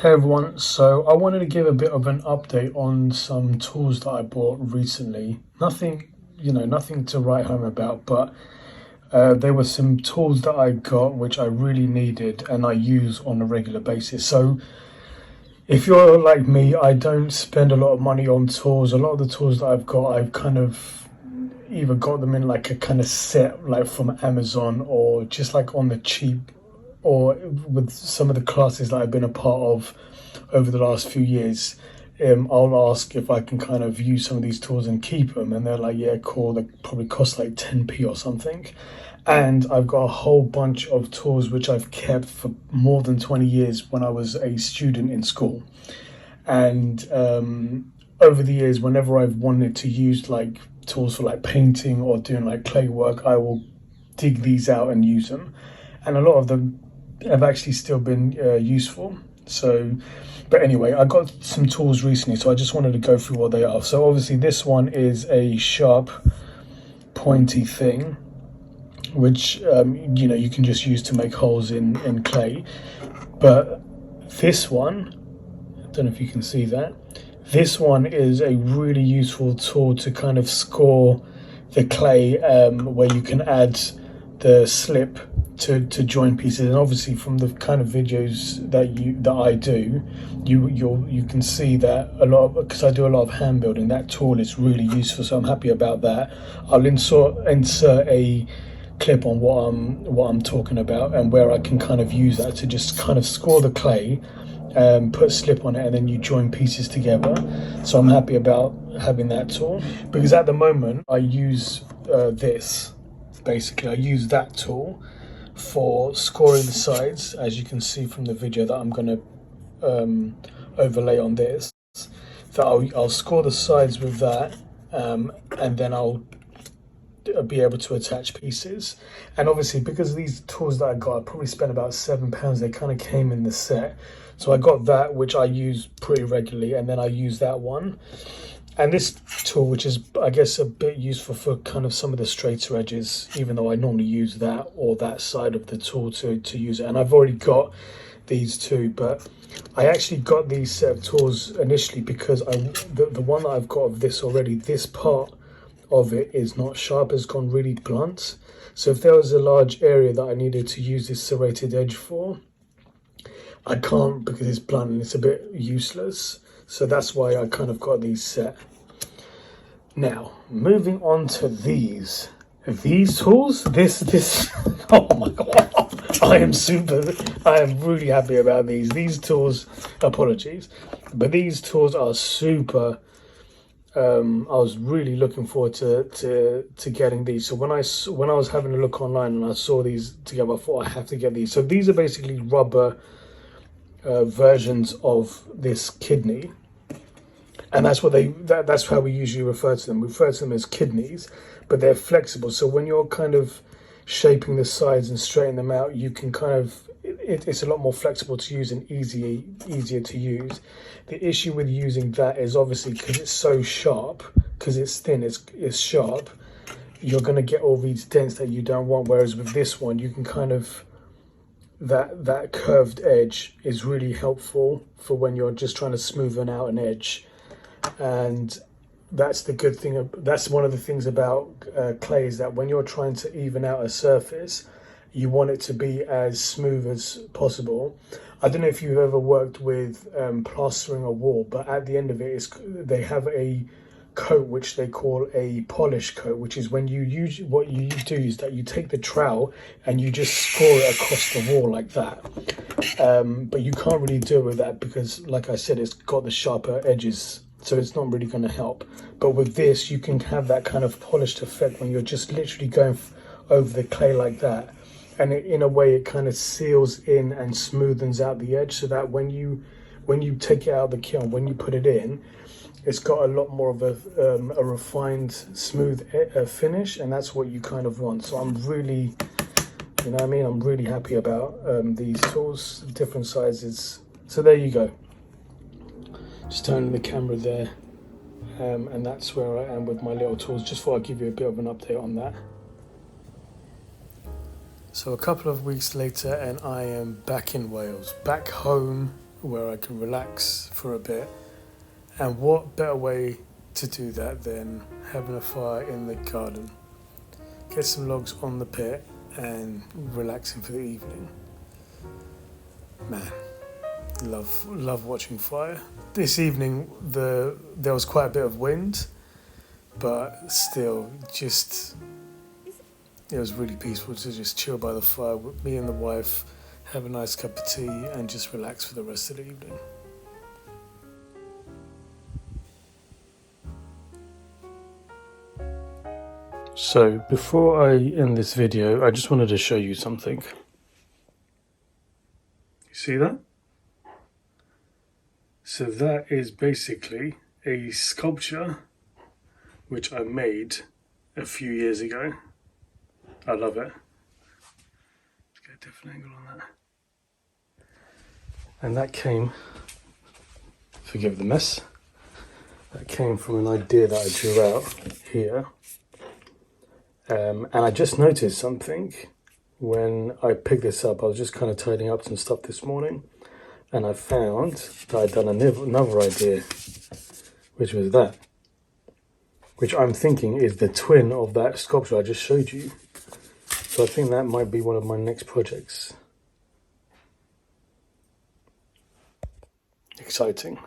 Hey everyone, so I wanted to give a bit of an update on some tools that I bought recently. Nothing to write home about, but there were some tools that I got which I really needed and I use on a regular basis. So if you're like me, I don't spend a lot of money on tools. A lot of the tools that I've got, I've kind of either got them in like a kind of set, like from Amazon, or just like on the cheap, or with some of the classes that I've been a part of over the last few years. I'll ask if I can kind of use some of these tools and keep them, and they're like, yeah, cool. They probably cost like 10p or something. And I've got a whole bunch of tools which I've kept for more than 20 years when I was a student in school. And over the years, whenever I've wanted to use like tools for like painting or doing like clay work, I will dig these out and use them. And a lot of them have actually still been useful. So, but anyway, I got some tools recently, so I just wanted to go through what they are. So obviously this one is a sharp, pointy thing, which you can just use to make holes in clay. But this one, I don't know if you can see that. This one is a really useful tool to kind of score the clay, where you can add the slip to join pieces. And obviously from the kind of videos that I do, you can see that a lot of, because I do a lot of hand building, that tool is really useful, so I'm happy about that. I'll insert a clip on what I'm talking about, and where I can kind of use that to just kind of score the clay, put slip on it, and then you join pieces together. So I'm happy about having that tool, because at the moment I use this. Basically, I use that tool for scoring the sides, as you can see from the video that I'm going to overlay on this. So I'll score the sides with that, and then I'll be able to attach pieces. And obviously, because these tools that I got, I probably spent about £7. They kind of came in the set, so I got that, which I use pretty regularly, and then I use that one. And this tool, which is, I guess, a bit useful for kind of some of the straighter edges, even though I normally use that or that side of the tool to use it. And I've already got these two, but I actually got these set of tools initially because the one that I've got of this already, this part of it is not sharp, has gone really blunt. So if there was a large area that I needed to use this serrated edge for, I can't, because it's blunt and it's a bit useless. So that's why I kind of got these set. Now, moving on to these tools, this, oh my God, I am really happy about these tools. Apologies, but these tools are super. I was really looking forward to getting these. So when I was having a look online and I saw these together, I thought I have to get these. So these are basically rubber versions of this kidney. And that's what that's how we usually refer to them. We refer to them as kidneys, but they're flexible. So when you're kind of shaping the sides and straightening them out, you can kind of, it's a lot more flexible to use and easier to use. The issue with using that is obviously because it's so sharp, because it's thin, it's sharp, you're going to get all these dents that you don't want. Whereas with this one, you can kind of, that curved edge is really helpful for when you're just trying to smoothen out an edge. And that's the good thing. That's one of the things about clay, is that when you're trying to even out a surface, you want it to be as smooth as possible. I don't know if you've ever worked with plastering a wall, but at the end of it, they have a coat which they call a polish coat, which is when what you do is that you take the trowel and you just score it across the wall like that. But you can't really do it with that because, like I said, it's got the sharper edges, so it's not really going to help. But with this, you can have that kind of polished effect when you're just literally going over the clay like that. And in a way, it kind of seals in and smoothens out the edge, so that when you take it out of the kiln, when you put it in, it's got a lot more of a refined, smooth finish, and that's what you kind of want. So I'm really, you know what I mean? I'm really happy about these tools, different sizes. So there you go. Just turning the camera there, and that's where I am with my little tools. Just thought I'd give you a bit of an update on that. So a couple of weeks later, and I am back in Wales, back home where I can relax for a bit. And what better way to do that than having a fire in the garden? Get some logs on the pit and relaxing for the evening. Man, love watching fire. This evening there was quite a bit of wind, but still it was really peaceful to just chill by the fire with me and the wife, have a nice cup of tea and just relax for the rest of the evening. So before I end this video, I just wanted to show you something. You see that? So that is basically a sculpture which I made a few years ago. I love it. Let's get a different angle on that. And that came, forgive the mess, that came from an idea that I drew out here. And I just noticed something when I picked this up. I was just kind of tidying up some stuff this morning, and I found that I'd done another idea, which was that, which I'm thinking is the twin of that sculpture I just showed you. So I think that might be one of my next projects. Exciting.